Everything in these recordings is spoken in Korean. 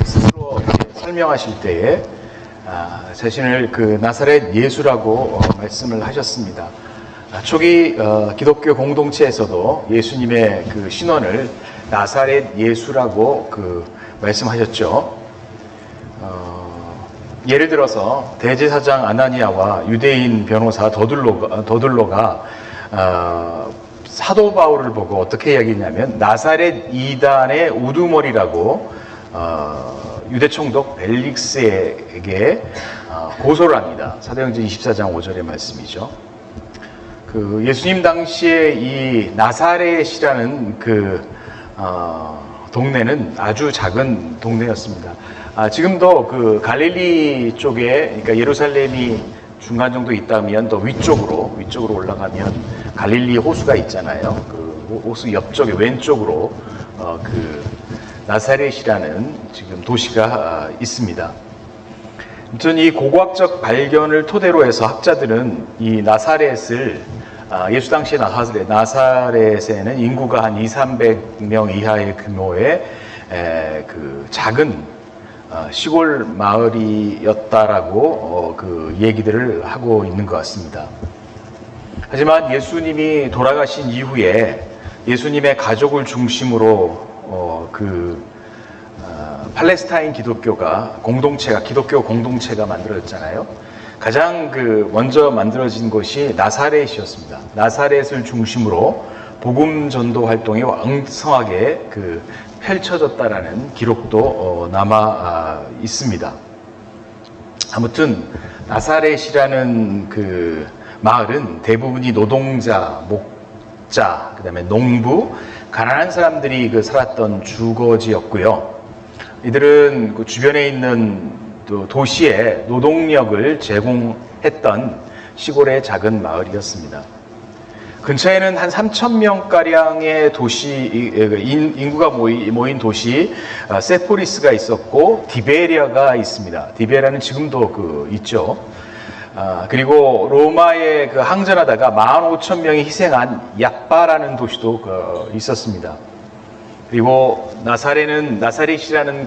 스스로 설명하실 때에 자신을 그 나사렛 예수라고 말씀을 하셨습니다. 초기 기독교 공동체에서도 예수님의 그 신원을 나사렛 예수라고 말씀하셨죠. 예를 들어서 대제사장 아나니아와 유대인 변호사 더둘로가 사도 바울을 보고 어떻게 이야기했냐면 나사렛 이단의 우두머리라고 유대 총독 벨릭스에게 고소를 합니다. 사도행전 24장 5절의 말씀이죠. 예수님 당시에 이 나사렛이라는 동네는 아주 작은 동네였습니다. 지금도 갈릴리 쪽에, 그러니까 예루살렘이 중간 정도 있다면 더 위쪽으로 올라가면 갈릴리 호수가 있잖아요. 호수 옆쪽에 왼쪽으로 나사렛이라는 지금 도시가 있습니다. 아무튼 이 고고학적 발견을 토대로 해서 학자들은 이 나사렛을 예수 당시의 나사렛에는 인구가 한 200~300명 이하의 규모의 작은 시골 마을이었다라고 얘기들을 하고 있는 것 같습니다. 하지만 예수님이 돌아가신 이후에 예수님의 가족을 중심으로 팔레스타인 기독교 공동체가 만들어졌잖아요. 가장 먼저 만들어진 것이 나사렛이었습니다. 나사렛을 중심으로 복음 전도 활동이 왕성하게 펼쳐졌다라는 기록도 남아 있습니다. 아무튼 나사렛이라는 마을은 대부분이 노동자, 목자, 그다음에 농부, 가난한 사람들이 살았던 주거지였고요. 이들은 주변에 있는 도시에 노동력을 제공했던 시골의 작은 마을이었습니다. 근처에는 한 3,000명가량의 인구가 모인 도시 세포리스가 있었고 디베리아가 있습니다. 디베리아는 지금도 있죠. 그리고 로마에 항전하다가 15,000명이 희생한 얍바라는 도시도 있었습니다. 그리고 나사렛이라는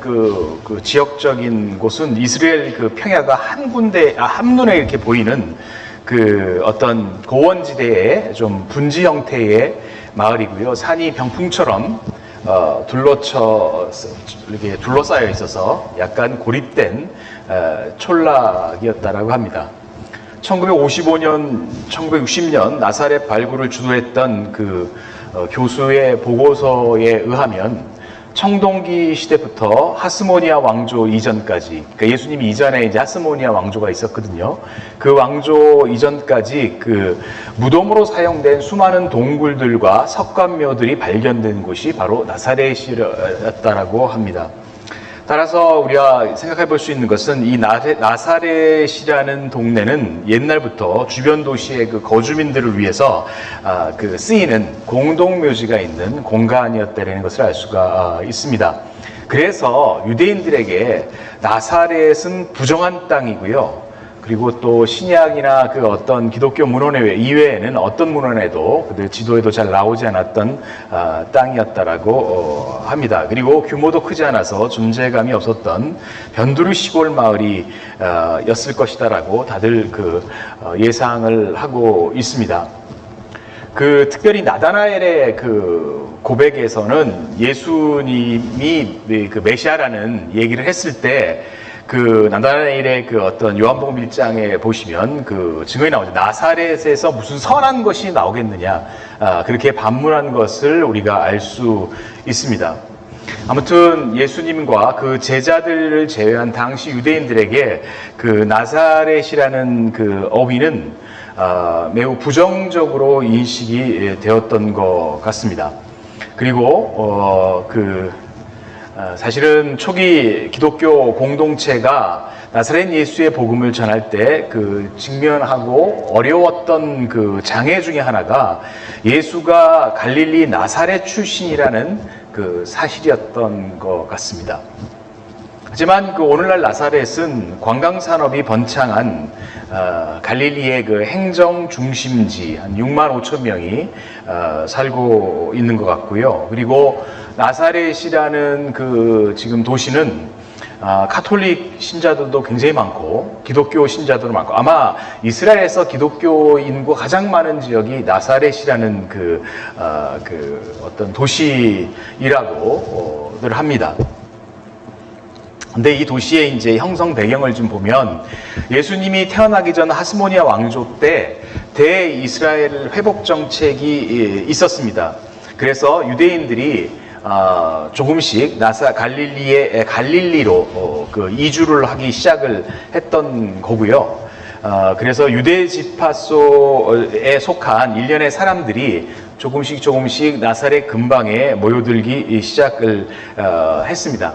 지역적인 곳은 이스라엘 평야가 한눈에 이렇게 보이는 어떤 고원지대의 좀 분지 형태의 마을이고요. 산이 병풍처럼 이렇게 둘러싸여 있어서 약간 고립된 촌락이었다라고 합니다. 1955년, 1960년 나사렛 발굴을 주도했던 교수의 보고서에 의하면 청동기 시대부터 하스모니아 왕조 이전까지, 그러니까 예수님이 이전에 이제 하스모니아 왕조가 있었거든요. 그 왕조 이전까지 무덤으로 사용된 수많은 동굴들과 석관묘들이 발견된 곳이 바로 나사렛이었다라고 합니다. 따라서 우리가 생각해 볼 수 있는 것은 이 나사렛이라는 동네는 옛날부터 주변 도시의 거주민들을 위해서 쓰이는 공동묘지가 있는 공간이었다는 것을 알 수가 있습니다. 그래서 유대인들에게 나사렛은 부정한 땅이고요. 그리고 또 신약이나 어떤 기독교 문헌 이외에는 어떤 문헌에도 그들 지도에도 잘 나오지 않았던 땅이었다라고 합니다. 그리고 규모도 크지 않아서 존재감이 없었던 변두리 시골 마을이 였을 것이다라고 다들 예상을 하고 있습니다. 특별히 나다나엘의 고백에서는 예수님이 메시아라는 얘기를 했을 때 나다나엘의 어떤 요한복음 1장에 보시면 증언이 나오죠. 나사렛에서 무슨 선한 것이 나오겠느냐, 그렇게 반문한 것을 우리가 알 수 있습니다. 아무튼 예수님과 제자들을 제외한 당시 유대인들에게 나사렛이라는 어휘는 매우 부정적으로 인식이 되었던 것 같습니다. 그리고 사실은 초기 기독교 공동체가 나사렛 예수의 복음을 전할 때 직면하고 어려웠던 장애 중에 하나가 예수가 갈릴리 나사렛 출신이라는 사실이었던 것 같습니다. 하지만 그 오늘날 나사렛은 관광 산업이 번창한 갈릴리의 그 행정 중심지, 한 6만 5천 명이 살고 있는 것 같고요. 그리고 나사렛이라는 그 지금 도시는 카톨릭 신자들도 굉장히 많고 기독교 신자들도 많고, 아마 이스라엘에서 기독교 인구 가장 많은 지역이 나사렛이라는 그 어떤 도시이라고들 합니다. 근데 이 도시의 이제 형성 배경을 좀 보면, 예수님이 태어나기 전 하스모니아 왕조 때 대이스라엘 회복 정책이 있었습니다. 그래서 유대인들이 조금씩 갈릴리로 그 이주를 하기 시작을 했던 거고요. 그래서 유대 지파소에 속한 일련의 사람들이 조금씩 나사렛 근방에 모여들기 시작을 했습니다.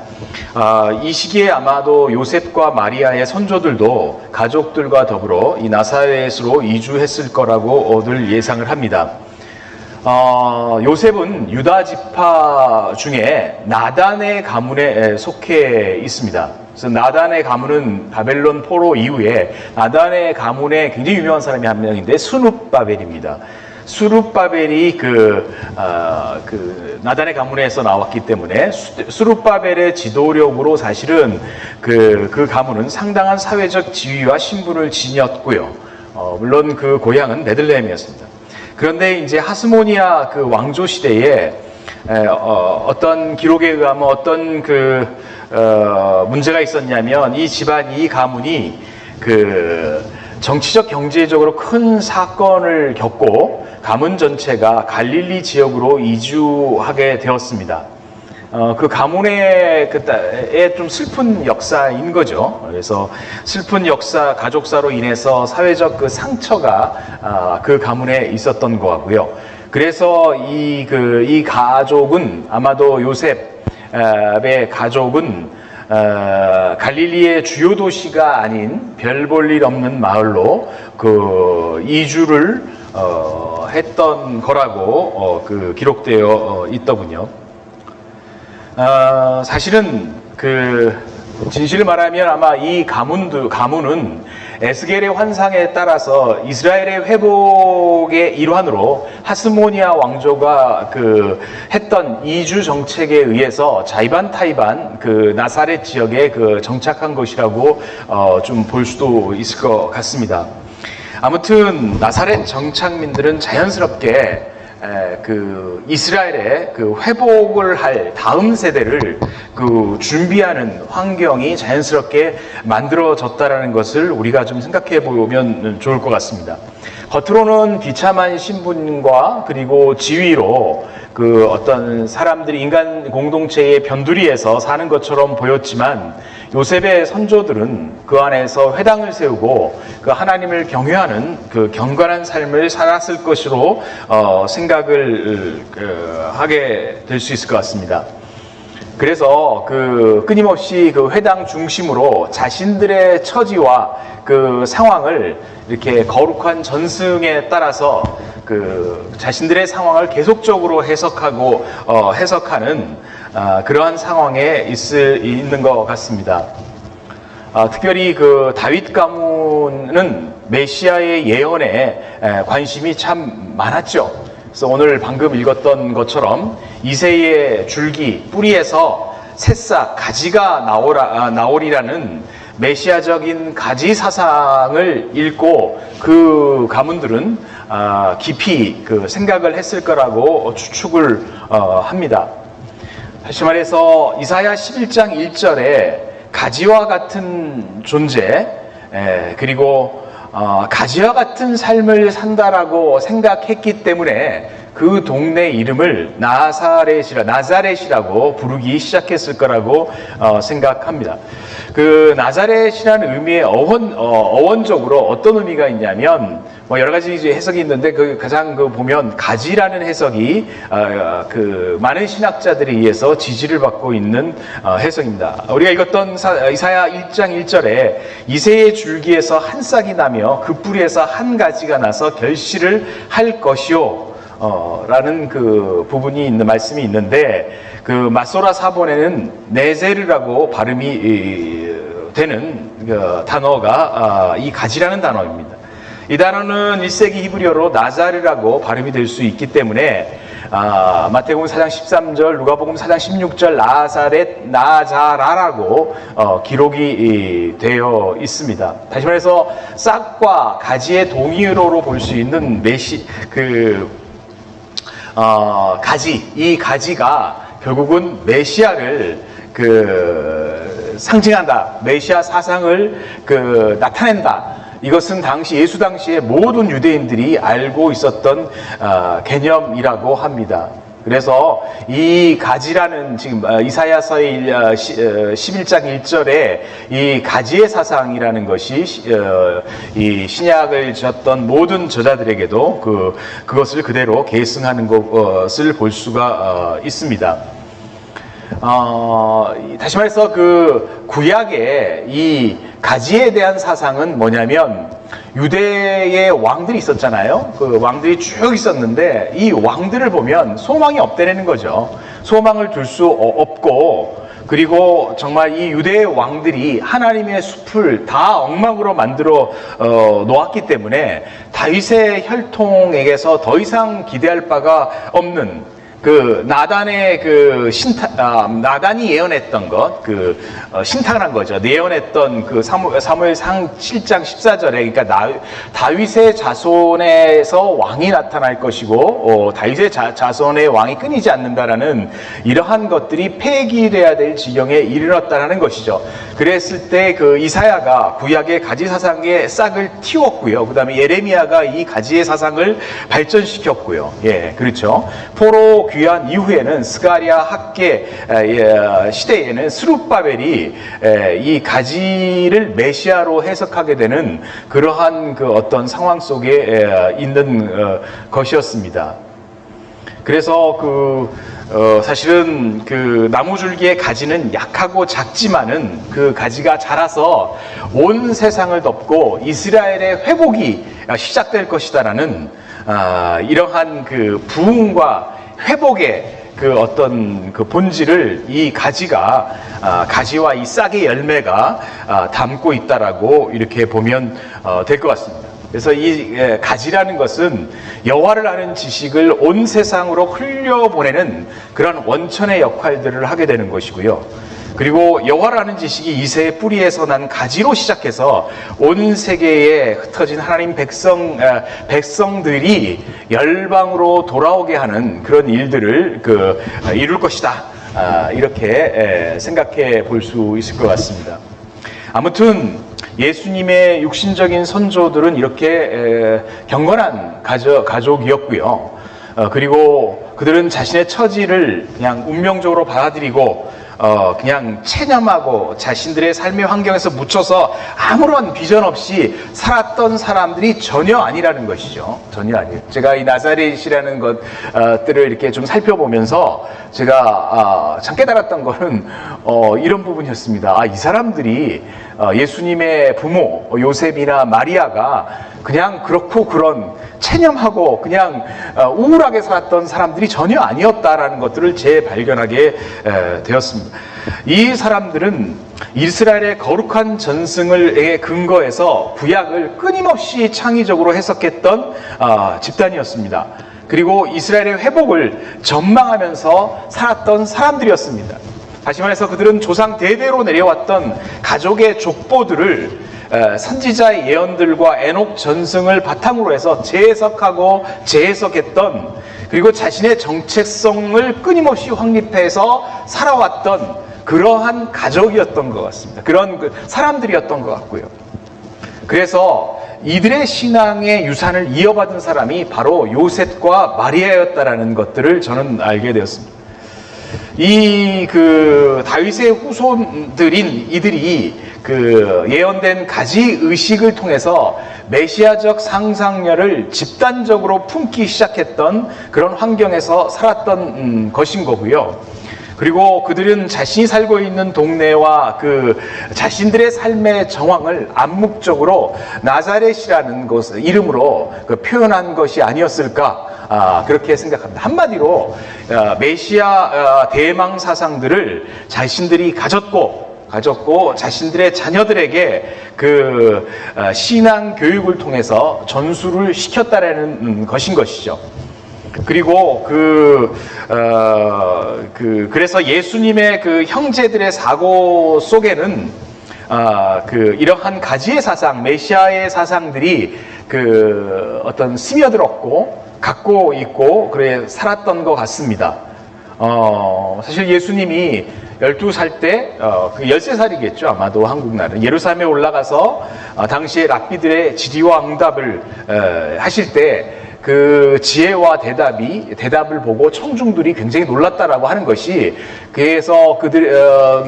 이 시기에 아마도 요셉과 마리아의 선조들도 가족들과 더불어 이 나사렛으로 이주했을 거라고들 예상을 합니다. 요셉은 유다 지파 중에 나단의 가문에 속해 있습니다. 그래서 나단의 가문은 바벨론 포로 이후에 나단의 가문에 굉장히 유명한 사람이 한 명인데 스룹바벨입니다. 스룹바벨이 나단의 가문에서 나왔기 때문에 스룹바벨의 지도력으로 사실은 그 가문은 상당한 사회적 지위와 신분을 지녔고요. 물론 그 고향은 베들레헴이었습니다. 그런데 이제 하스모니아 그 왕조 시대에 어떤 기록에 의하면 어떤 문제가 있었냐면, 이 집안, 이 가문이 정치적 경제적으로 큰 사건을 겪고 가문 전체가 갈릴리 지역으로 이주하게 되었습니다. 그 가문의 좀 슬픈 역사인 거죠. 그래서 슬픈 역사, 가족사로 인해서 사회적 그 상처가 그 가문에 있었던 것 같고요. 그래서 이 가족은, 아마도 요셉의 가족은 갈릴리의 주요 도시가 아닌 별 볼 일 없는 마을로 이주를 했던 거라고 기록되어 있더군요. 사실은 진실을 말하면 아마 이 가문은 에스겔의 환상에 따라서 이스라엘의 회복의 일환으로 하스모니아 왕조가 했던 이주 정책에 의해서 자이반타이반 나사렛 지역에 정착한 것이라고 좀 볼 수도 있을 것 같습니다. 아무튼 나사렛 정착민들은 자연스럽게 이스라엘의 회복을 할 다음 세대를 준비하는 환경이 자연스럽게 만들어졌다라는 것을 우리가 좀 생각해 보면 좋을 것 같습니다. 겉으로는 비참한 신분과 그리고 지위로 어떤 사람들이 인간 공동체의 변두리에서 사는 것처럼 보였지만, 요셉의 선조들은 그 안에서 회당을 세우고 하나님을 경외하는 경건한 삶을 살았을 것으로 생각을 하게 될 수 있을 것 같습니다. 그래서 끊임없이 회당 중심으로 자신들의 처지와 상황을 이렇게 거룩한 전승에 따라서 자신들의 상황을 계속적으로 해석하는 그러한 상황에 있는 것 같습니다. 특별히 다윗 가문은 메시아의 예언에 관심이 참 많았죠. 그래서 오늘 방금 읽었던 것처럼 이새의 줄기 뿌리에서 새싹 가지가 나오리라는 메시아적인 가지 사상을 읽고 그 가문들은 깊이 생각을 했을 거라고 추측을 합니다. 다시 말해서 이사야 11장 1절에 가지와 같은 존재, 그리고 가지와 같은 삶을 산다라고 생각했기 때문에 그 동네 이름을 나자렛이라고 부르기 시작했을 거라고 생각합니다. 나자렛이라는 의미의 어원적으로 어떤 의미가 있냐면, 여러 가지 해석이 있는데 가장 보면 가지라는 해석이 많은 신학자들에 의해서 지지를 받고 있는 해석입니다. 우리가 읽었던 이사야 1장 1절에 이새의 줄기에서 한 싹이 나며 그 뿌리에서 한 가지가 나서 결실을 할 것이요, 라는 그 부분이 있는 말씀이 있는데, 그 마소라 사본에는 네제르라고 발음이 되는 그 단어가 이 가지라는 단어입니다. 이 단어는 1세기 히브리어로 나자르라고 발음이 될 수 있기 때문에 마태복음 4장 13절, 누가복음 4장 16절 나자라라고 기록이 되어 있습니다. 다시 말해서 싹과 가지의 동의어로 볼 수 있는 가지, 이 가지가 결국은 메시아를 상징한다. 메시아 사상을 나타낸다. 이것은 예수 당시에 모든 유대인들이 알고 있었던 개념이라고 합니다. 그래서 이 가지라는 지금 이사야서의 11장 1절에 이 가지의 사상이라는 것이 이 신약을 졌던 모든 저자들에게도 그것을 그대로 계승하는 것을 볼 수가 있습니다. 다시 말해서 그 구약의 이 가지에 대한 사상은 뭐냐면, 유대의 왕들이 있었잖아요. 그 왕들이 쭉 있었는데 이 왕들을 보면 소망이 없다는 거죠. 소망을 둘 수 없고, 그리고 정말 이 유대의 왕들이 하나님의 숲을 다 엉망으로 만들어 놓았기 때문에 다윗의 혈통에게서 더 이상 기대할 바가 없는 나단의 나단이 예언했던 것, 신탁한 거죠. 예언했던 사무엘상 7장 14절에, 그러니까 다윗의 자손에서 왕이 나타날 것이고, 다윗의 자손의 왕이 끊이지 않는다라는 이러한 것들이 폐기돼야 될 지경에 이르렀다라는 것이죠. 그랬을 때 이사야가 구약의 가지 사상의 싹을 틔웠고요. 그 다음에 예레미야가 이 가지의 사상을 발전시켰고요. 예, 그렇죠. 포로 귀환 이후에는 스가랴 학계 시대에는 스룹바벨이 이 가지를 메시아로 해석하게 되는 그러한 어떤 상황 속에 있는 것이었습니다. 그래서 사실은 나무줄기의 가지는 약하고 작지만은 그 가지가 자라서 온 세상을 덮고 이스라엘의 회복이 시작될 것이다라는 이러한 부흥과 회복의 어떤 본질을 이 가지와 이 싹의 열매가 담고 있다라고 이렇게 보면 될 것 같습니다. 그래서 이 가지라는 것은 여호와를 아는 지식을 온 세상으로 흘려보내는 그런 원천의 역할들을 하게 되는 것이고요. 그리고 여호와를 아는 지식이 이새의 뿌리에서 난 가지로 시작해서 온 세계에 흩어진 하나님 백성들이 열방으로 돌아오게 하는 그런 일들을 이룰 것이다. 이렇게 생각해 볼 수 있을 것 같습니다. 아무튼 예수님의 육신적인 선조들은 이렇게 경건한 가족이었고요. 그리고 그들은 자신의 처지를 그냥 운명적으로 받아들이고 그냥 체념하고 자신들의 삶의 환경에서 묻혀서 아무런 비전 없이 살았던 사람들이 전혀 아니라는 것이죠. 전혀 아니에요. 제가 이 나사렛이라는 것들을 이렇게 좀 살펴보면서 제가 참 깨달았던 거는 이런 부분이었습니다. 이 사람들이 예수님의 부모 요셉이나 마리아가 그냥 그렇고 그런 체념하고 그냥 우울하게 살았던 사람들이 전혀 아니었다라는 것들을 재발견하게 되었습니다. 이 사람들은 이스라엘의 거룩한 전승을 근거해서 구약을 끊임없이 창의적으로 해석했던 집단이었습니다. 그리고 이스라엘의 회복을 전망하면서 살았던 사람들이었습니다. 다시 말해서 그들은 조상 대대로 내려왔던 가족의 족보들을 선지자의 예언들과 에녹 전승을 바탕으로 해서 재해석하고 재해석했던, 그리고 자신의 정체성을 끊임없이 확립해서 살아왔던 그러한 가족이었던 것 같습니다. 그런 사람들이었던 것 같고요. 그래서 이들의 신앙의 유산을 이어받은 사람이 바로 요셉과 마리아였다라는 것들을 저는 알게 되었습니다. 이 다윗의 후손들인 이들이 예언된 가지 의식을 통해서 메시아적 상상력을 집단적으로 품기 시작했던 그런 환경에서 살았던 것인 거고요. 그리고 그들은 자신이 살고 있는 동네와 자신들의 삶의 정황을 암묵적으로 나사렛이라는 이름으로 표현한 것이 아니었을까 그렇게 생각합니다. 한마디로 메시아 대망 사상들을 자신들이 가졌고 자신들의 자녀들에게 그 신앙 교육을 통해서 전수를 시켰다라는 것인 것이죠. 그리고 그래서 예수님의 그 형제들의 사고 속에는 이러한 가지의 사상, 메시아의 사상들이 어떤 스며들었고 갖고 있고 그래 살았던 것 같습니다. 사실 예수님이 12살 때, 13살이겠죠. 아마도 한국 나라는. 예루살렘에 올라가서 당시에 랍비들의 질의와 응답을 하실 때 그 지혜와 대답을 보고 청중들이 굉장히 놀랐다라고 하는 것이, 그래서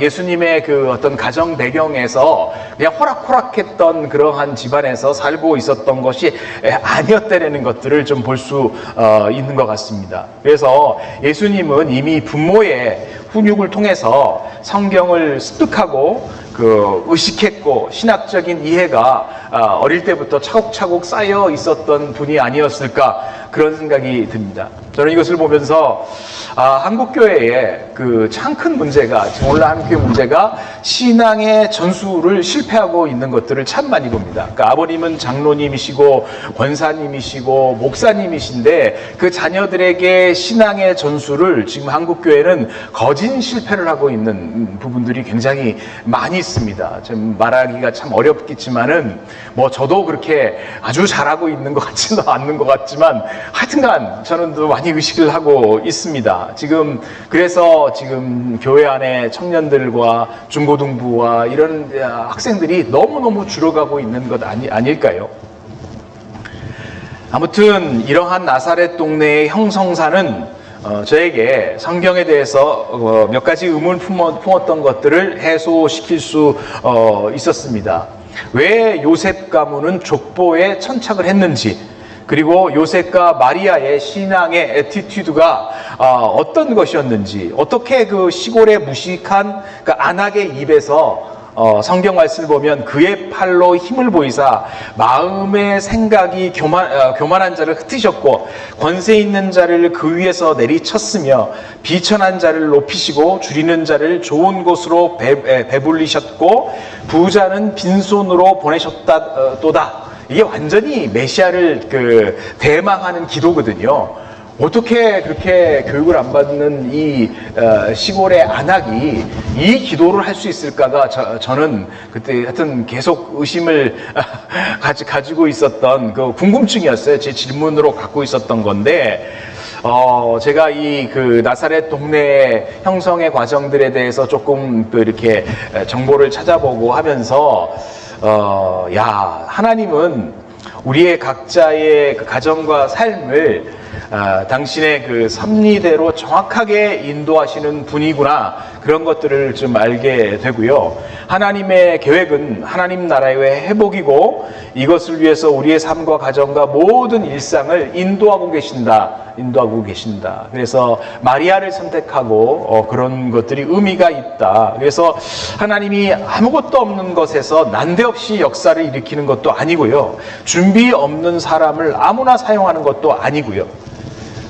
예수님의 그 어떤 가정 배경에서 그냥 호락호락했던 그러한 집안에서 살고 있었던 것이 아니었다라는 것들을 좀 볼 수 있는 것 같습니다. 그래서 예수님은 이미 부모의 훈육을 통해서 성경을 습득하고 의식했고 신학적인 이해가 어릴 때부터 차곡차곡 쌓여 있었던 분이 아니었을까, 그런 생각이 듭니다. 저는 이것을 보면서 한국교회의 참 큰 문제가, 지금 오늘 한국교회 문제가 신앙의 전수를 실패하고 있는 것들을 참 많이 봅니다. 그러니까 아버님은 장로님이시고 권사님이시고 목사님이신데 그 자녀들에게 신앙의 전수를 지금 한국교회는 거진 실패를 하고 있는 부분들이 굉장히 많이 있습니다. 좀 말하기가 참 어렵겠지만은 저도 그렇게 아주 잘하고 있는 것 같지는 않는 것 같지만 하여튼간 저는 또 많이 의식을 하고 있습니다. 그래서 지금 교회 안에 청년들과 중고등부와 이런 학생들이 너무너무 줄어가고 있는 것 아닐까요? 아무튼 이러한 나사렛 동네의 형성사는 저에게 성경에 대해서 몇 가지 의문을 품었던 것들을 해소시킬 수 있었습니다. 왜 요셉 가문은 족보에 천착을 했는지, 그리고 요셉과 마리아의 신앙의 애티튜드가 어떤 것이었는지, 어떻게 그 시골의 무식한 안악의 입에서 성경 말씀을 보면 그의 팔로 힘을 보이사 마음의 생각이 교만한 자를 흩으셨고 권세 있는 자를 그 위에서 내리쳤으며 비천한 자를 높이시고 줄이는 자를 좋은 곳으로 배불리셨고 부자는 빈손으로 보내셨다도다. 이게 완전히 메시아를 대망하는 기도거든요. 어떻게 그렇게 교육을 안 받는 이 시골의 안악이 이 기도를 할 수 있을까가 저는 그때 하여튼 계속 의심을 가지고 있었던 그 궁금증이었어요. 제 질문으로 갖고 있었던 건데, 제가 이 나사렛 동네 형성의 과정들에 대해서 조금 또 이렇게 정보를 찾아보고 하면서 하나님은 우리의 각자의 가정과 삶을 당신의 섭리대로 정확하게 인도하시는 분이구나, 그런 것들을 좀 알게 되고요. 하나님의 계획은 하나님 나라의 회복이고 이것을 위해서 우리의 삶과 가정과 모든 일상을 인도하고 계신다. 그래서 마리아를 선택하고 그런 것들이 의미가 있다. 그래서 하나님이 아무것도 없는 것에서 난데없이 역사를 일으키는 것도 아니고요, 준비 없는 사람을 아무나 사용하는 것도 아니고요.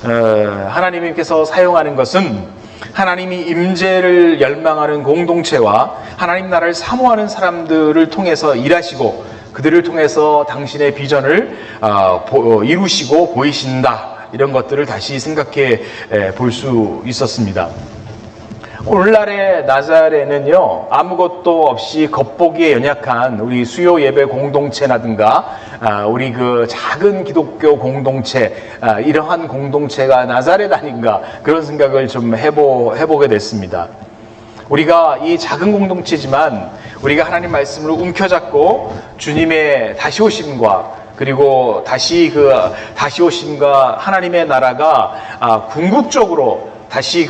하나님께서 사용하는 것은 하나님이 임재를 열망하는 공동체와 하나님 나라를 사모하는 사람들을 통해서 일하시고 그들을 통해서 당신의 비전을 이루시고 보이신다. 이런 것들을 다시 생각해 볼 수 있었습니다. 오늘날의 나사렛은요, 아무것도 없이 겉보기에 연약한 우리 수요 예배 공동체라든가 우리 작은 기독교 공동체, 이러한 공동체가 나사렛 아닌가, 그런 생각을 좀 해보게 됐습니다. 우리가 이 작은 공동체지만 우리가 하나님 말씀을 움켜잡고 주님의 다시 오심과 그리고 다시 오심과 하나님의 나라가 궁극적으로 다시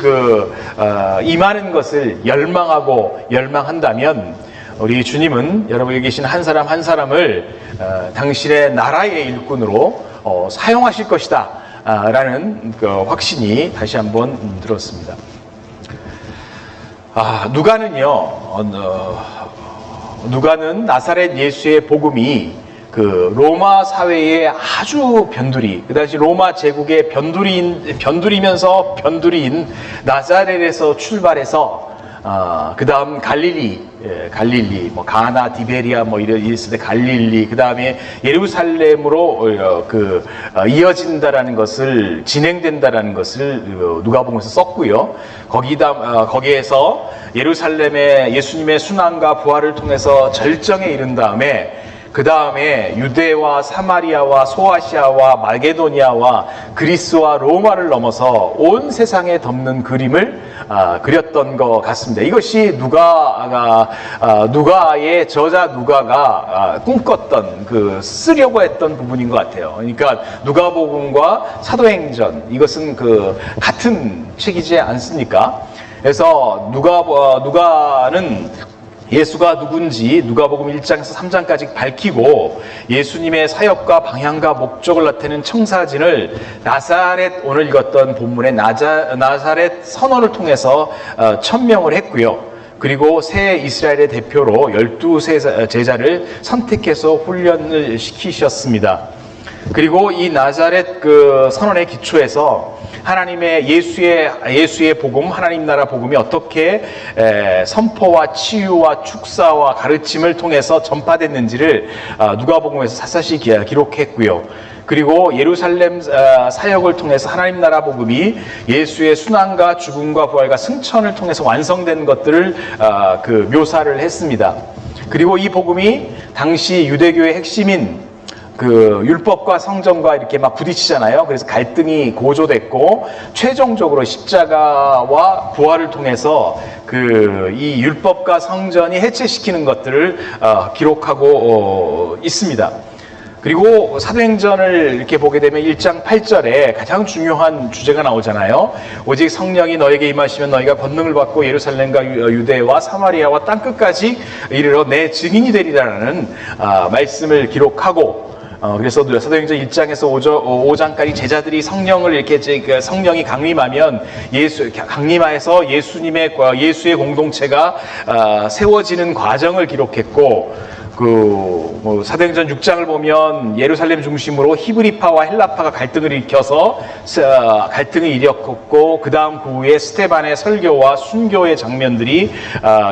임하는 것을 열망한다면 우리 주님은 여러분에 계신 한 사람 한 사람을 당신의 나라의 일꾼으로 사용하실 것이다 라는 확신이 다시 한번 들었습니다. 누가는 나사렛 예수의 복음이 그 로마 사회의 아주 변두리, 그 당시 로마 제국의 변두리면서 변두리인 나자렛에서 출발해서 그 다음 갈릴리, 뭐 가나, 디베리아, 뭐 이랬을 때 갈릴리, 그 다음에 예루살렘으로 이어진다라는 것을 진행된다라는 것을 누가복음에서 썼고요. 거기에서 예루살렘의 예수님의 순환과 부활을 통해서 절정에 이른 다음에 그 다음에 유대와 사마리아와 소아시아와 마게도니아와 그리스와 로마를 넘어서 온 세상에 덮는 그림을 그렸던 것 같습니다. 이것이 누가의 저자 누가가 꿈꿨던 쓰려고 했던 부분인 것 같아요. 그러니까 누가복음과 사도행전, 이것은 같은 책이지 않습니까? 그래서 누가는 예수가 누군지 누가복음 1장에서 3장까지 밝히고 예수님의 사역과 방향과 목적을 나타내는 청사진을 오늘 읽었던 본문의 나사렛 선언을 통해서 천명을 했고요. 그리고 새 이스라엘의 대표로 12 제자를 선택해서 훈련을 시키셨습니다. 그리고 이 나사렛 선언의 기초에서 하나님의 예수의 복음, 하나님 나라 복음이 어떻게 선포와 치유와 축사와 가르침을 통해서 전파됐는지를 누가복음에서 샅샅이 기록했고요. 그리고 예루살렘 사역을 통해서 하나님 나라 복음이 예수의 순환과 죽음과 부활과 승천을 통해서 완성된 것들을 묘사를 했습니다. 그리고 이 복음이 당시 유대교의 핵심인 율법과 성전과 이렇게 막 부딪히잖아요. 그래서 갈등이 고조됐고, 최종적으로 십자가와 부활을 통해서 이 율법과 성전이 해체시키는 것들을 기록하고 있습니다. 그리고 사도행전을 이렇게 보게 되면 1장 8절에 가장 중요한 주제가 나오잖아요. 오직 성령이 너에게 임하시면 너희가 권능을 받고 예루살렘과 유대와 사마리아와 땅끝까지 이르러 내 증인이 되리라는 말씀을 기록하고, 그래서 사도행전 1장에서 5장까지 제자들이 성령을 이렇게 성령이 강림하여서 예수의 공동체가 세워지는 과정을 기록했고, 사도행전 6장을 보면 예루살렘 중심으로 히브리파와 헬라파가 갈등을 일으켰고, 그 다음 후에 스테반의 설교와 순교의 장면들이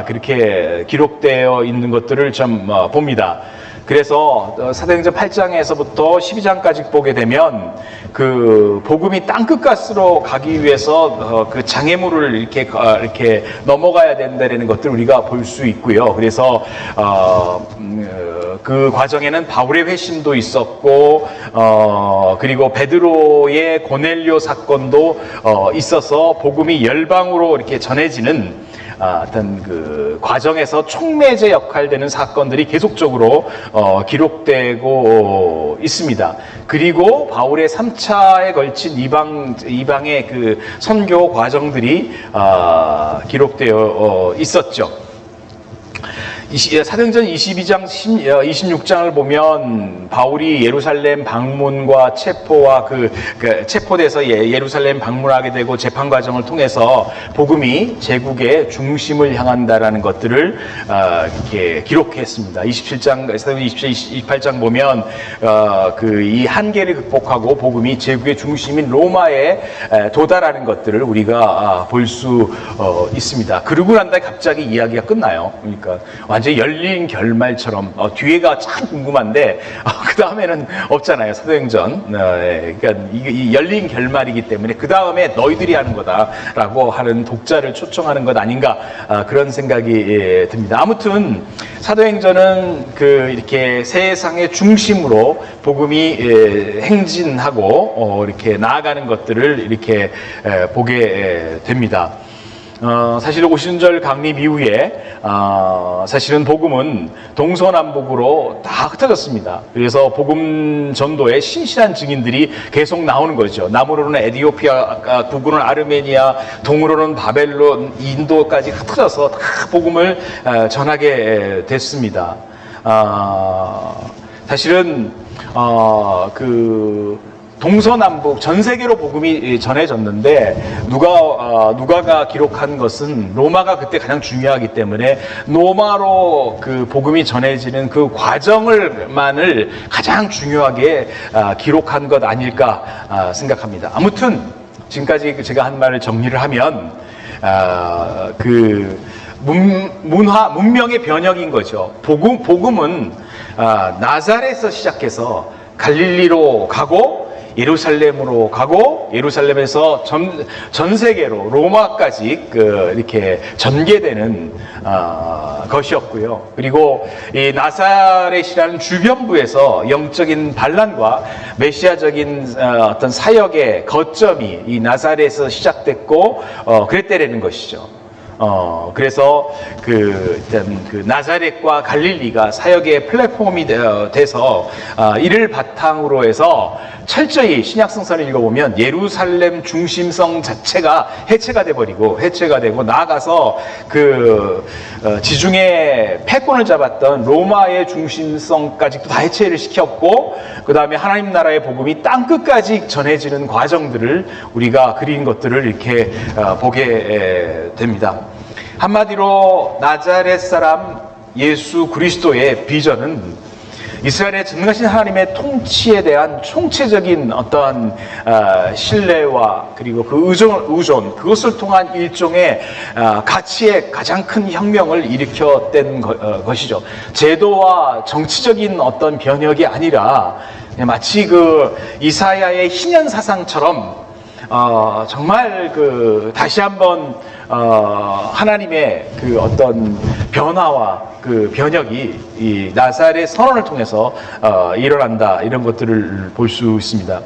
그렇게 기록되어 있는 것들을 좀 봅니다. 그래서 사도행전 8장에서부터 12장까지 보게 되면 복음이 땅끝까지로 가기 위해서 장애물을 이렇게 넘어가야 된다는 것들을 우리가 볼 수 있고요. 그래서 그 과정에는 바울의 회심도 있었고, 그리고 베드로의 고넬료 사건도 있어서 복음이 열방으로 이렇게 전해지는 어떤 과정에서 촉매제 역할 되는 사건들이 계속적으로 기록되고 있습니다. 그리고 바울의 3차에 걸친 이방의 선교 과정들이 기록되어 있었죠. 사도행전 22장, 26장을 보면 바울이 예루살렘 방문과 체포와 체포돼서 예루살렘 방문하게 되고 재판 과정을 통해서 복음이 제국의 중심을 향한다라는 것들을 이렇게 기록했습니다. 27장, 사도행전 27, 28장 보면 이 한계를 극복하고 복음이 제국의 중심인 로마에 도달하는 것들을 우리가 볼 수 있습니다. 그러고 난 다음에 갑자기 이야기가 끝나요. 그러니까 완전히 열린 결말처럼 뒤에가 참 궁금한데 그 다음에는 없잖아요. 사도행전. 그러니까 이 열린 결말이기 때문에 그 다음에 너희들이 하는 거다라고 하는 독자를 초청하는 것 아닌가, 그런 생각이 듭니다. 아무튼 사도행전은 이렇게 세상의 중심으로 복음이 행진하고 이렇게 나아가는 것들을 이렇게 보게 됩니다. 사실 오순절 강림 이후에 사실은 복음은 동서남북으로 다 흩어졌습니다. 그래서 복음 전도에 신실한 증인들이 계속 나오는 거죠. 남으로는 에티오피아, 북으로는 아르메니아, 동으로는 바벨론, 인도까지 흩어져서 다 복음을 전하게 됐습니다. 사실은 동서남북 전 세계로 복음이 전해졌는데 누가가 기록한 것은 로마가 그때 가장 중요하기 때문에 로마로 그 복음이 전해지는 그 과정을만을 가장 중요하게 기록한 것 아닐까 생각합니다. 아무튼 지금까지 제가 한 말을 정리를 하면 그 문명의 변혁인 거죠. 복음은 나사렛에서 시작해서 갈릴리로 가고 예루살렘으로 가고 예루살렘에서 전 세계로 로마까지 이렇게 전개되는 것이었고요. 그리고 이 나사렛이라는 주변부에서 영적인 반란과 메시아적인 어떤 사역의 거점이 이 나사렛에서 시작됐고 그랬다라는 것이죠. 그래서 일단 나사렛과 갈릴리가 사역의 플랫폼이 돼서 이를 바탕으로 해서 철저히 신약성서를 읽어보면 예루살렘 중심성 자체가 해체가 되고 나아가서 지중해 패권을 잡았던 로마의 중심성까지도 다 해체를 시켰고, 그 다음에 하나님 나라의 복음이 땅 끝까지 전해지는 과정들을 우리가 그린 것들을 이렇게 보게 됩니다. 한마디로 나자렛 사람 예수 그리스도의 비전은 이스라엘의 전능하신 하나님의 통치에 대한 총체적인 어떠한 신뢰와 그리고 그 의존 그것을 통한 일종의 가치의 가장 큰 혁명을 일으켰던 것이죠. 제도와 정치적인 어떤 변혁이 아니라 마치 이사야의 희년 사상처럼 정말 다시 한번 하나님의 어떤 변화와 변혁이 이 나사렛 선언을 통해서 일어난다, 이런 것들을 볼 수 있습니다.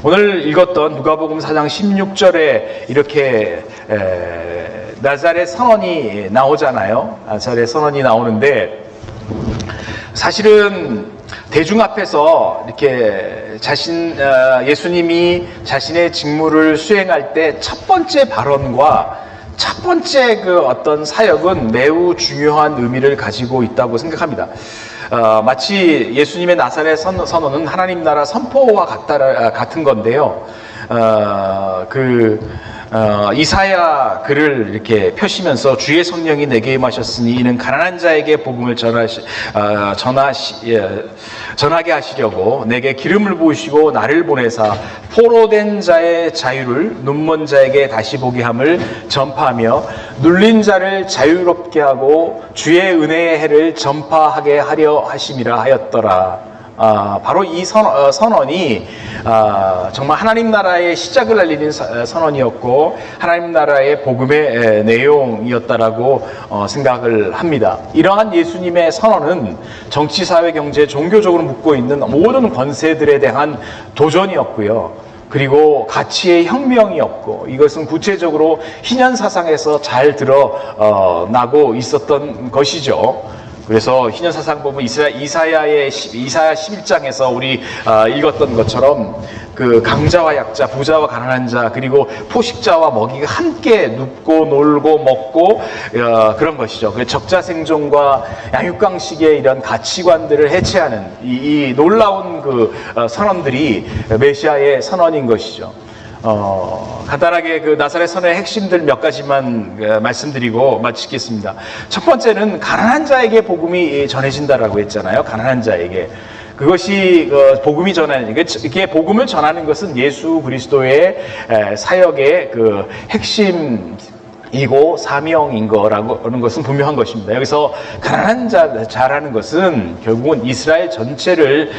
오늘 읽었던 누가복음 4장 16절에 이렇게 나사렛 선언이 나오잖아요. 나사렛 선언이 나오는데 사실은 대중 앞에서 이렇게 예수님이 자신의 직무를 수행할 때 첫 번째 발언과 첫 번째 어떤 사역은 매우 중요한 의미를 가지고 있다고 생각합니다. 마치 예수님의 나사렛 선언은 하나님 나라 선포와 같은 건데요. 이사야 글을 이렇게 펴시면서 주의 성령이 내게 임하셨으니 이는 가난한 자에게 복음을 전하게 하시려고 내게 기름을 부으시고 나를 보내사 포로된 자의 자유를 눈먼 자에게 다시 보게 함을 전파하며 눌린 자를 자유롭게 하고 주의 은혜의 해를 전파하게 하려 하심이라 하였더라. 바로 이 선언이 정말 하나님 나라의 시작을 알리는 선언이었고 하나님 나라의 복음의 내용이었다라고 생각을 합니다. 이러한 예수님의 선언은 정치, 사회, 경제, 종교적으로 묶고 있는 모든 권세들에 대한 도전이었고요. 그리고 가치의 혁명이었고, 이것은 구체적으로 희년 사상에서 잘 드러나고 있었던 것이죠. 그래서 희년 사상 보면 이사야 11장에서 우리 읽었던 것처럼 강자와 약자, 부자와 가난한 자, 그리고 포식자와 먹이가 함께 눕고 놀고 먹고 그런 것이죠. 적자 생존과 양육강식의 이런 가치관들을 해체하는 이 놀라운 선언들이 메시아의 선언인 것이죠. 간단하게 나사렛 선언의 핵심들 몇 가지만 말씀드리고 마치겠습니다. 첫 번째는 가난한 자에게 복음이 전해진다라고 했잖아요. 가난한 자에게. 그것이 복음이 이게 복음을 전하는 것은 예수 그리스도의 사역의 핵심이고 사명인 거라고 하는 것은 분명한 것입니다. 여기서 가난한 자라는 것은 결국은 이스라엘 전체를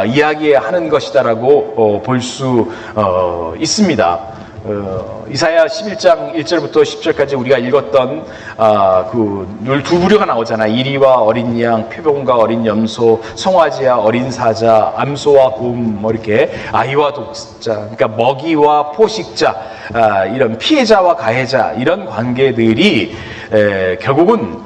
이야기하는 것이다라고 볼 수 있습니다. 이사야 11장 1절부터 10절까지 우리가 읽었던 두 부류가 나오잖아. 이리와 어린 양, 표범과 어린 염소, 송아지와 어린 사자, 암소와 곰, 이렇게 아이와 독자, 그러니까 먹이와 포식자, 이런 피해자와 가해자, 이런 관계들이 결국은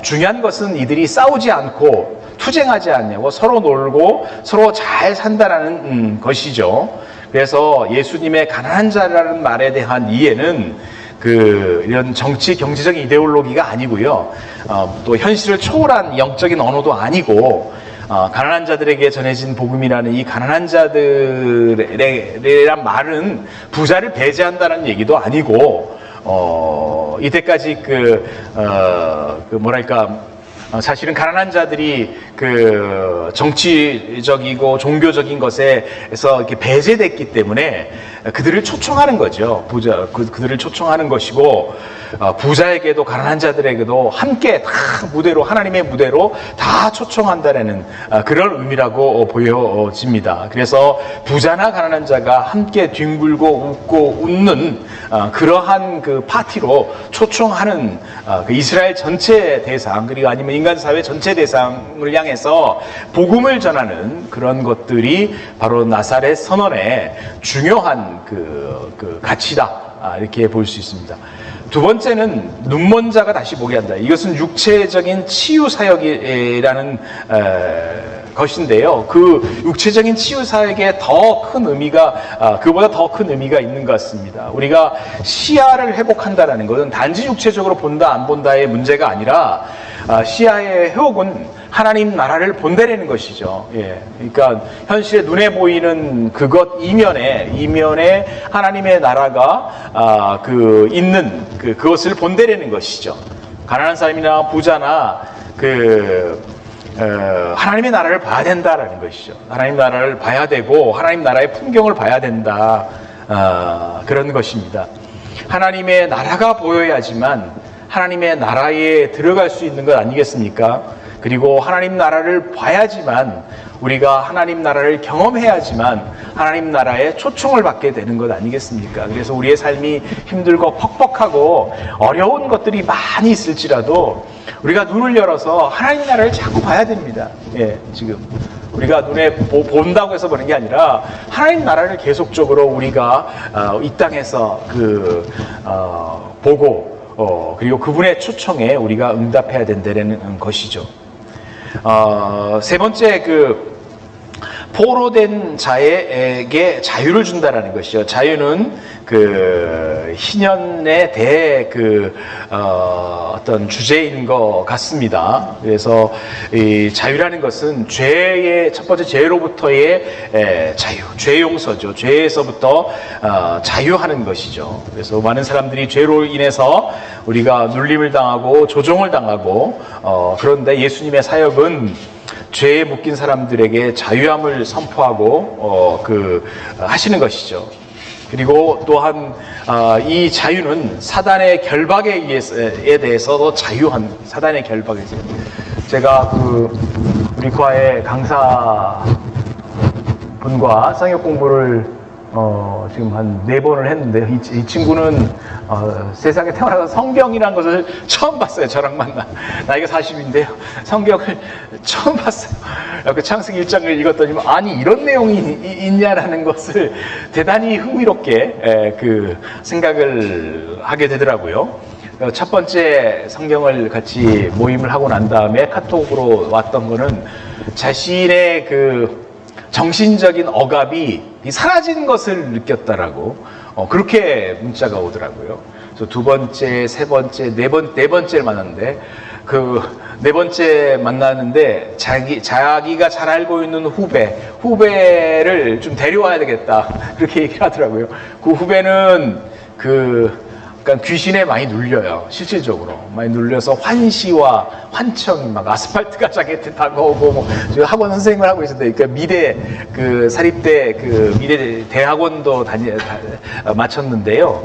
중요한 것은 이들이 싸우지 않고 투쟁하지 않냐고 서로 놀고 서로 잘 산다라는 것이죠. 그래서 예수님의 가난한 자라는 말에 대한 이해는 이런 정치, 경제적인 이데올로기가 아니고요. 또 현실을 초월한 영적인 언어도 아니고, 가난한 자들에게 전해진 복음이라는 이 가난한 자들이란 말은 부자를 배제한다는 얘기도 아니고, 이때까지 사실은 가난한 자들이 정치적이고 종교적인 것에서 이렇게 배제됐기 때문에 그들을 초청하는 거죠. 그들을 초청하는 것이고, 부자에게도 가난한 자들에게도 함께 다 하나님의 무대로 다 초청한다라는 그런 의미라고 보여집니다. 그래서 부자나 가난한 자가 함께 뒹굴고 웃고 웃는 그러한 파티로 초청하는 이스라엘 전체 대상, 그리고 아니면 인간 사회 전체 대상을 향해서 복음을 전하는 그런 것들이 바로 나사렛 선언의 중요한 가치다, 이렇게 볼 수 있습니다. 두 번째는 눈먼 자가 다시 보게 한다. 이것은 육체적인 치유 사역이라는 것인데요. 그 육체적인 치유 사역에 더 큰 의미가, 그보다 더 큰 의미가 있는 것 같습니다. 우리가 시야를 회복한다는 것은 단지 육체적으로 본다 안 본다의 문제가 아니라, 시야의 회복은 하나님 나라를 본다라는 것이죠. 예. 그러니까 현실에 눈에 보이는 그것 이면에 하나님의 나라가 있는 그것을 본다라는 것이죠. 가난한 사람이나 부자나 하나님의 나라를 봐야 된다라는 것이죠. 하나님 나라를 봐야 되고 하나님 나라의 풍경을 봐야 된다, 그런 것입니다. 하나님의 나라가 보여야지만 하나님의 나라에 들어갈 수 있는 것 아니겠습니까? 그리고 하나님 나라를 봐야지만, 우리가 하나님 나라를 경험해야지만 하나님 나라에 초청을 받게 되는 것 아니겠습니까? 그래서 우리의 삶이 힘들고 퍽퍽하고 어려운 것들이 많이 있을지라도 우리가 눈을 열어서 하나님 나라를 자꾸 봐야 됩니다. 예, 지금 우리가 눈에 본다고 해서 보는 게 아니라 하나님 나라를 계속적으로 우리가 이 땅에서 보고, 그리고 그분의 초청에 우리가 응답해야 된다는 것이죠. 세 번째, 포로된 자에게 자유를 준다라는 것이죠. 자유는 희년의 어떤 주제인 것 같습니다. 그래서 이 자유라는 것은 첫 번째 죄로부터의 자유, 죄 용서죠. 죄에서부터 자유하는 것이죠. 그래서 많은 사람들이 죄로 인해서 우리가 눌림을 당하고 조종을 당하고, 그런데 예수님의 사역은 죄에 묶인 사람들에게 자유함을 선포하고 하시는 것이죠. 그리고 또한 이 자유는 사단의 결박에 대해서도 자유한, 사단의 결박에 대해서. 제가 우리 과의 강사분과 성역 공부를 지금 한 4번을 했는데, 이 친구는 세상에 태어나서 성경이라는 것을 처음 봤어요. 저랑 만나. 나이가 40인데요. 성경을 처음 봤어요. 창세기 1장을 읽었더니, 아니, 이런 내용이 있냐라는 것을 대단히 흥미롭게 생각을 하게 되더라고요. 첫 번째 성경을 같이 모임을 하고 난 다음에 카톡으로 왔던 거는 자신의 정신적인 억압이 사라진 것을 느꼈다라고, 그렇게 문자가 오더라고요. 그래서 두 번째, 세 번째, 네 번째를 만났는데, 네 번째 만났는데 자기가 잘 알고 있는 후배를 좀 데려와야 되겠다, 그렇게 얘기를 하더라고요. 그 후배는 그러니까 귀신에 많이 눌려요. 실질적으로 많이 눌려서 환시와 환청이 막 아스팔트 가자켓 타고 오고, 학원 선생님을 하고 있었는데, 그러니까 미대 사립대 미대 대학원도 마쳤는데요.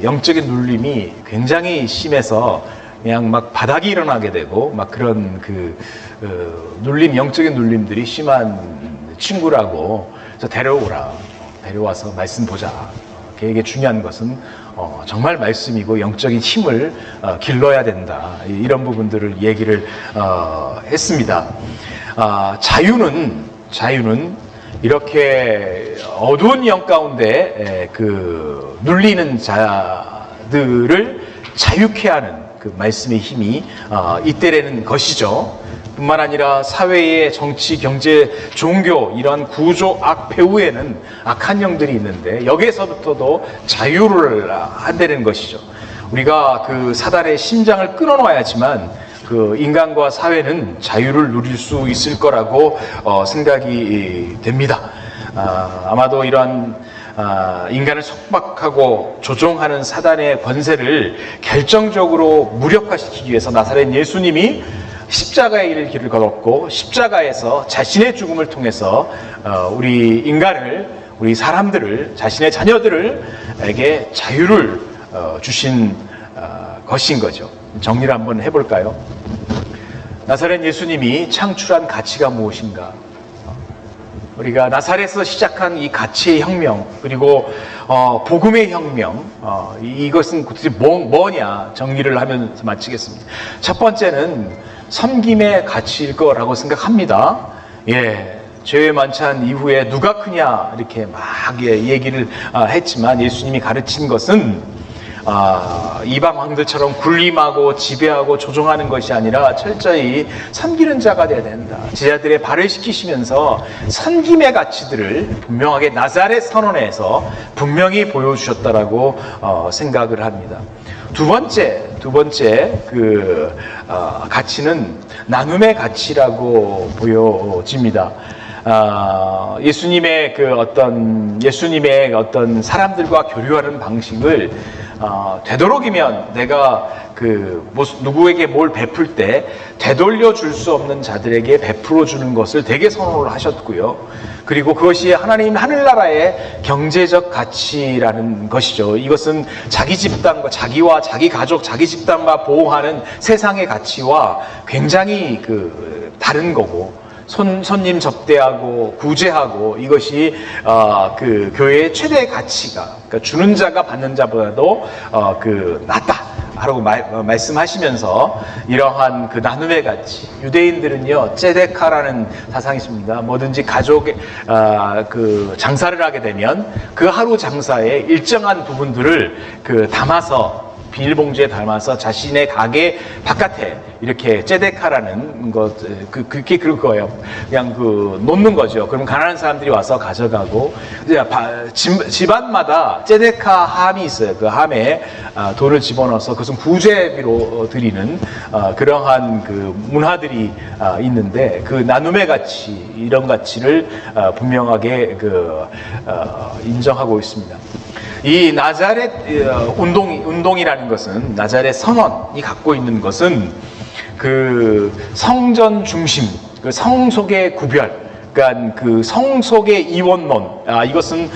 영적인 눌림이 굉장히 심해서 그냥 막 바닥이 일어나게 되고, 막 그런 영적인 눌림들이 심한 친구라고. 그래서 데려와서 말씀 보자. 걔에게 중요한 것은 정말 말씀이고 영적인 힘을 길러야 된다, 이런 부분들을 얘기를 했습니다. 자유는 이렇게 어두운 영 가운데 눌리는 자들을 자유케 하는 말씀의 힘이 있다라는 것이죠. 뿐만 아니라 사회의 정치, 경제, 종교, 이러한 구조 악배후에는 악한 영들이 있는데, 여기에서부터도 자유를 한다는 것이죠. 우리가 사단의 심장을 끊어놔야지만 그 인간과 사회는 자유를 누릴 수 있을 거라고 생각이 됩니다. 아마도 이런 인간을 속박하고 조종하는 사단의 권세를 결정적으로 무력화시키기 위해서 나사렛 예수님이 십자가의 길을 걸었고, 십자가에서 자신의 죽음을 통해서 우리 인간을, 우리 사람들을, 자신의 자녀들에게 자유를 주신 것인 거죠. 정리를 한번 해볼까요? 나사렛 예수님이 창출한 가치가 무엇인가? 우리가 나사렛에서 시작한 이 가치의 혁명, 그리고 복음의 혁명, 이것은 도대체 뭐냐 정리를 하면서 마치겠습니다. 첫 번째는 섬김의 가치일 거라고 생각합니다. 예, 죄의 만찬 이후에 누가 크냐 이렇게 막 얘기를 했지만, 예수님이 가르친 것은 이방 왕들처럼 군림하고 지배하고 조종하는 것이 아니라 철저히 섬기는 자가 되어야 된다. 제자들의 발을 씻기시면서 섬김의 가치들을 분명하게 나사렛 선언에서 분명히 보여주셨다라고 생각을 합니다. 두 번째 가치는 나눔의 가치라고 보여집니다. 예수님의 어떤 사람들과 교류하는 방식을 되도록이면 내가 누구에게 뭘 베풀 때 되돌려 줄 수 없는 자들에게 베풀어 주는 것을 되게 선호를 하셨고요. 그리고 그것이 하나님 하늘나라의 경제적 가치라는 것이죠. 이것은 자기 집단과 자기와 자기 가족, 자기 집단과 보호하는 세상의 가치와 굉장히 다른 거고, 손님 접대하고 구제하고, 이것이 그 교회의 최대의 가치가, 그러니까 주는 자가 받는 자보다도 낫다라고 말씀하시면서 이러한 그 나눔의 가치, 유대인들은요 ጼ데카라는 사상이 있습니다. 뭐든지 가족의 그 장사를 하게 되면 그 하루 장사의 일정한 부분들을 담아서, 비닐봉지에 담아서 자신의 가게 바깥에 이렇게 ጼ데카라는 것, 그게 그거예요. 그냥 놓는 거죠. 그럼 가난한 사람들이 와서 가져가고, 집안마다 ጼ데카 함이 있어요. 그 함에 돈을 집어넣어서 그것은 구제비로 드리는 그러한 문화들이 있는데, 그 나눔의 가치, 이런 가치를 분명하게 인정하고 있습니다. 이 나자렛 운동이라는 것은, 나자렛 선언이 갖고 있는 것은 성전 중심, 성속의 구별, 그러니까 성속의 이원론, 이것은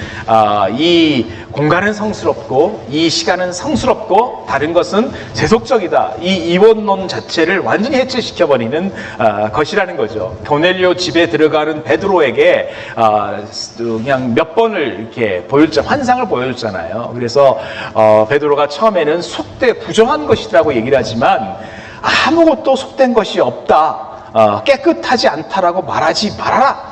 이 공간은 성스럽고 이 시간은 성스럽고 다른 것은 세속적이다, 이 이원론 자체를 완전히 해체시켜버리는 것이라는 거죠. 고넬료 집에 들어가는 베드로에게 그냥 몇 번을 이렇게 환상을 보여줬잖아요. 그래서 베드로가 처음에는 속되 부정한 것이라고 얘기를 하지만, 아무것도 속된 것이 없다, 깨끗하지 않다라고 말하지 말아라,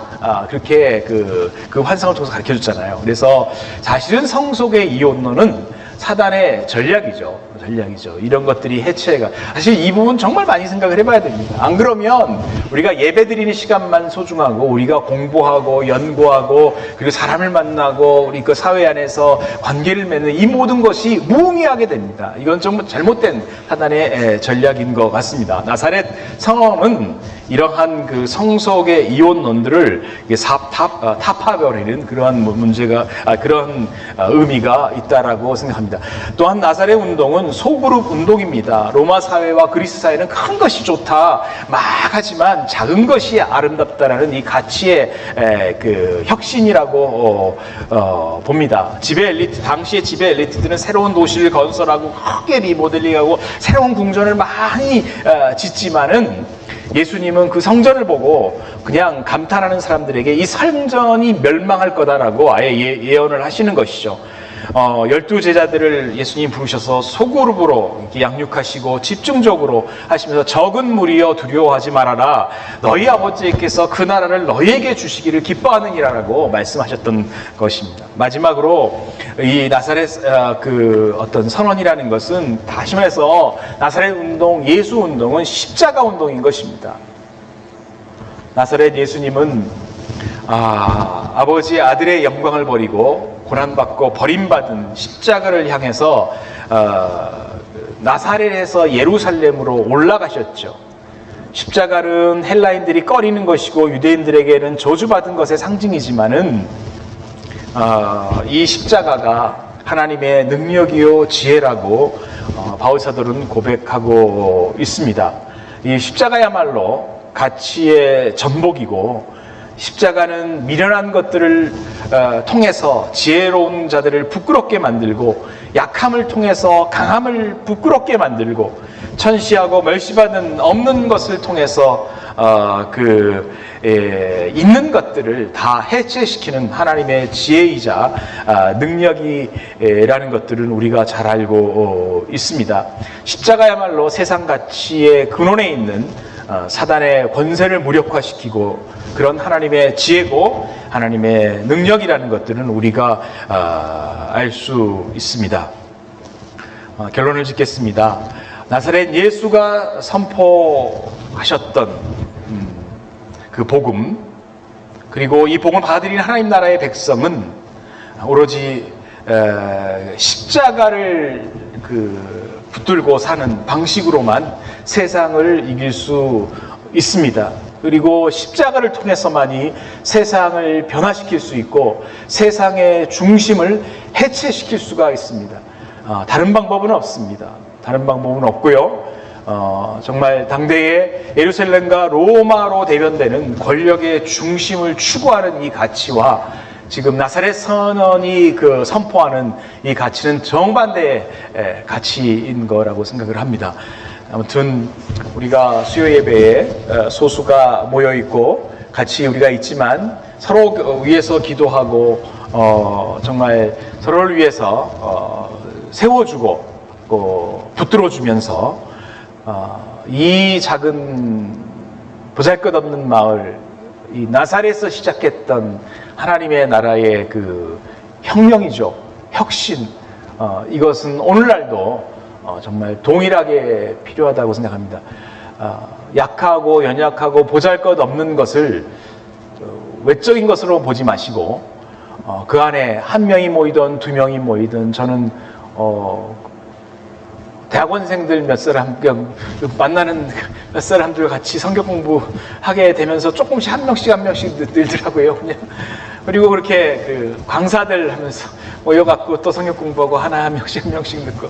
그렇게 그 환상을 통해서 가르쳐줬잖아요. 그래서 사실은 성속의 이혼론은 사단의 전략이죠. 이런 것들이 해체가, 사실 이 부분 정말 많이 생각을 해봐야 됩니다. 안 그러면 우리가 예배 드리는 시간만 소중하고, 우리가 공부하고 연구하고 그리고 사람을 만나고 우리 그 사회 안에서 관계를 맺는 이 모든 것이 무의미하게 됩니다. 이건 정말 잘못된 사단의 전략인 것 같습니다. 나사렛 성언은 이러한 성속의 이혼론들을 타파버리는 그러한 문제가, 그런 의미가 있다라고 생각합니다. 또한 나사렛 운동은 소그룹 운동입니다. 로마 사회와 그리스 사회는 큰 것이 좋다 막 하지만 작은 것이 아름답다라는 이 가치의 혁신이라고 봅니다. 당시의 지배 엘리트들은 새로운 도시를 건설하고 크게 리모델링하고 새로운 궁전을 많이 짓지만은, 예수님은 그 성전을 보고 그냥 감탄하는 사람들에게 이 성전이 멸망할 거다라고 아예 예언을 하시는 것이죠. 12 제자들을 예수님 부르셔서 소그룹으로 이렇게 양육하시고 집중적으로 하시면서, 적은 무리여 두려워하지 말아라, 너희 아버지께서 그 나라를 너희에게 주시기를 기뻐하느니라라고 말씀하셨던 것입니다. 마지막으로 이 나사렛 어떤 선언이라는 것은, 다시 말해서 나사렛 운동, 예수 운동은 십자가 운동인 것입니다. 나사렛 예수님은 아버지의 아들의 영광을 버리고 고난받고 버림받은 십자가를 향해서 나사렛에서 예루살렘으로 올라가셨죠. 십자가는 헬라인들이 꺼리는 것이고 유대인들에게는 저주받은 것의 상징이지만은 이 십자가가 하나님의 능력이요 지혜라고 바울 사도는 고백하고 있습니다. 이 십자가야말로 가치의 전복이고, 십자가는 미련한 것들을 통해서 지혜로운 자들을 부끄럽게 만들고, 약함을 통해서 강함을 부끄럽게 만들고, 천시하고 멸시받는 없는 것을 통해서 있는 것들을 다 해체시키는 하나님의 지혜이자 능력이라는 것들은 우리가 잘 알고 있습니다. 십자가야말로 세상 가치의 근원에 있는 사단의 권세를 무력화시키고 그런 하나님의 지혜고 하나님의 능력이라는 것들은 우리가 알 수 있습니다. 결론을 짓겠습니다. 나사렛 예수가 선포하셨던 그 복음, 그리고 이 복음을 받아들인 하나님 나라의 백성은 오로지 십자가를 붙들고 사는 방식으로만 세상을 이길 수 있습니다. 그리고 십자가를 통해서만이 세상을 변화시킬 수 있고 세상의 중심을 해체시킬 수가 있습니다. 다른 방법은 없습니다. 다른 방법은 없고요. 정말 당대의 예루살렘과 로마로 대변되는 권력의 중심을 추구하는 이 가치와 지금 나사렛 선언이 선포하는 이 가치는 정반대의 가치인 거라고 생각을 합니다. 아무튼 우리가 수요 예배에 소수가 모여 있고 같이 우리가 있지만 서로 위해서 기도하고 정말 서로를 위해서 세워주고 붙들어주면서 이 작은 보잘것없는 마을, 이 나사렛에서 시작했던 하나님의 나라의 혁명이죠. 혁신. 이것은 오늘날도 정말 동일하게 필요하다고 생각합니다. 약하고 연약하고 보잘것없는 것을 외적인 것으로 보지 마시고 그 안에 한 명이 모이든 두 명이 모이든 저는 대학원생들 몇 사람 만나는 몇 사람들 같이 성경 공부하게 되면서 조금씩 한 명씩 늘더라고요. 그냥. 그리고 그렇게 강사들 하면서 모여갖고 또 성경 공부하고 한 명씩 듣고,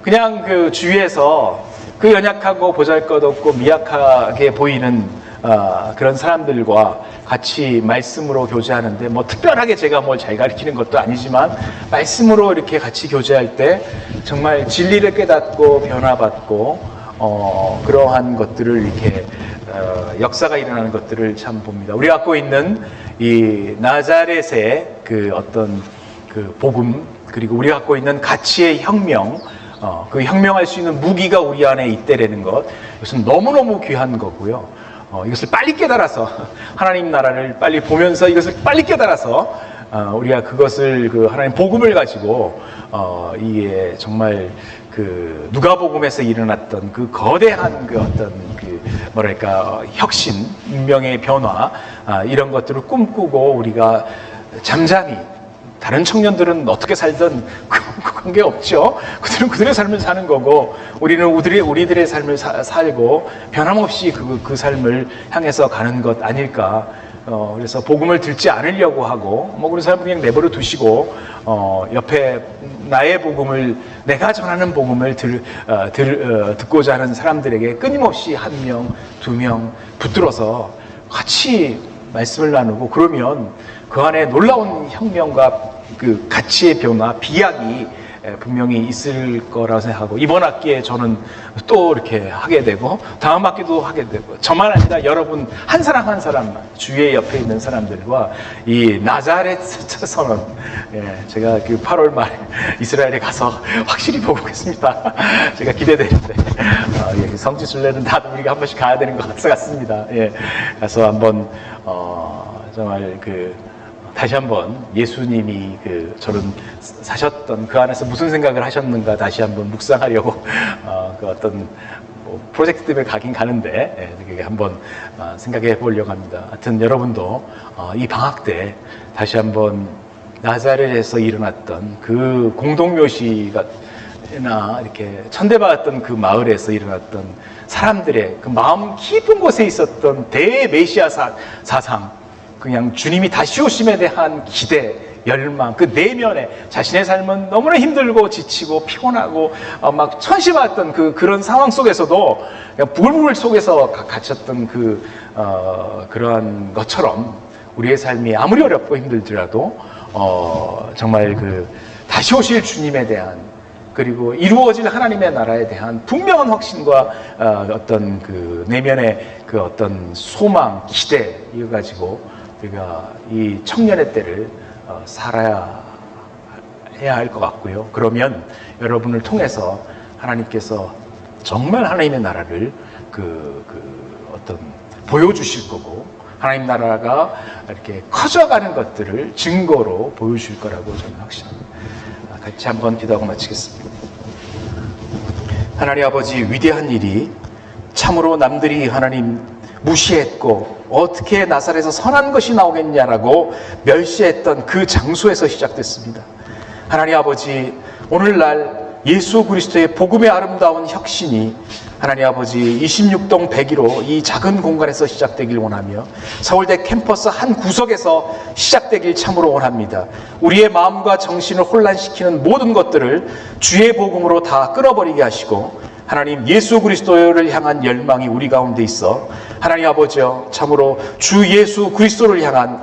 그냥 주위에서 연약하고 보잘것없고 미약하게 보이는 그런 사람들과 같이 말씀으로 교제하는데 특별하게 제가 뭘 잘 가르치는 것도 아니지만 말씀으로 이렇게 같이 교제할 때 정말 진리를 깨닫고 변화받고 그러한 것들을 이렇게 역사가 일어나는 것들을 참 봅니다. 우리가 갖고 있는 이 나자렛의 어떤 복음, 그리고 우리가 갖고 있는 가치의 혁명, 혁명할 수 있는 무기가 우리 안에 있다라는 것, 이것은 너무너무 귀한 거고요. 이것을 빨리 깨달아서 하나님 나라를 빨리 보면서 이것을 빨리 깨달아서 우리가 그것을 하나님 복음을 가지고 이게 정말 누가복음에서 일어났던 거대한 어떤 혁신, 운명의 변화, 이런 것들을 꿈꾸고 우리가 잠잠히, 다른 청년들은 어떻게 살든 관계 없죠. 그들은 그들의 삶을 사는 거고 우리는 우리들의 삶을 살고 변함없이 그 삶을 향해서 가는 것 아닐까. 그래서 복음을 듣지 않으려고 하고 그런 사람은 그냥 내버려 두시고 옆에 나의 복음을, 내가 전하는 복음을 듣고자 하는 사람들에게 끊임없이 한 명, 두 명 붙들어서 같이 말씀을 나누고, 그러면 그 안에 놀라운 혁명과 가치의 변화, 비약이 분명히 있을 거라고 생각하고, 이번 학기에 저는 또 이렇게 하게 되고 다음 학기도 하게 되고, 저만 아니라 여러분 한 사람 한 사람만, 주위에 옆에 있는 사람들과 이 나자렛 선언, 제가 8월 말에 이스라엘에 가서 확실히 보고 오겠습니다. 제가 기대되는데 성지순례는 다들 우리가 한 번씩 가야 되는 것 같습니다. 가서 한번 정말 다시 한번 예수님이 저는 사셨던 그 안에서 무슨 생각을 하셨는가 다시 한번 묵상하려고 어떤 프로젝트 때문에 가긴 가는데 한번 생각해 보려고 합니다. 하여튼 여러분도 이 방학 때 다시 한번 나사렛에서 일어났던 그 공동묘시나 이렇게 천대받았던 그 마을에서 일어났던 사람들의 그 마음 깊은 곳에 있었던 대메시아 사상, 그냥 주님이 다시 오심에 대한 기대, 열망, 그 내면에 자신의 삶은 너무나 힘들고 지치고 피곤하고 막 천시받았던 그런 상황 속에서도 그냥 부글부글 속에서 갇혔던 그러한 것처럼 우리의 삶이 아무리 어렵고 힘들더라도 정말 다시 오실 주님에 대한, 그리고 이루어질 하나님의 나라에 대한 분명한 확신과 어떤 내면의 어떤 소망, 기대, 이거 가지고 우리가 이 청년의 때를 살아야 해야 할 것 같고요. 그러면 여러분을 통해서 하나님께서 정말 하나님의 나라를 어떤 보여주실 거고, 하나님 나라가 이렇게 커져가는 것들을 증거로 보여주실 거라고 저는 확신합니다. 같이 한번 기도하고 마치겠습니다. 하나님 아버지, 위대한 일이 참으로 남들이 하나님 무시했고 어떻게 나사렛에서 선한 것이 나오겠냐라고 멸시했던 그 장소에서 시작됐습니다. 하나님 아버지, 오늘날 예수 그리스도의 복음의 아름다운 혁신이 하나님 아버지 26동 101호 이 작은 공간에서 시작되길 원하며 서울대 캠퍼스 한 구석에서 시작되길 참으로 원합니다. 우리의 마음과 정신을 혼란시키는 모든 것들을 주의 복음으로 다 끊어버리게 하시고 하나님 예수 그리스도를 향한 열망이 우리 가운데 있어 하나님 아버지여 참으로 주 예수 그리스도를 향한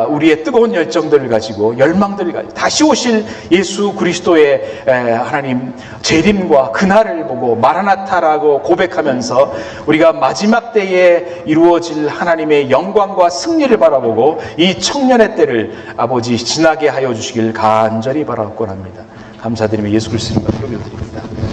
우리의 뜨거운 열정들을 가지고 열망들을 가지고 다시 오실 예수 그리스도의 하나님 재림과 그날을 보고 마라나타라고 고백하면서 우리가 마지막 때에 이루어질 하나님의 영광과 승리를 바라보고 이 청년의 때를 아버지 지나게 하여 주시길 간절히 바라곤 합니다. 감사드리며 예수 그리스도의 이름으로 기도드립니다.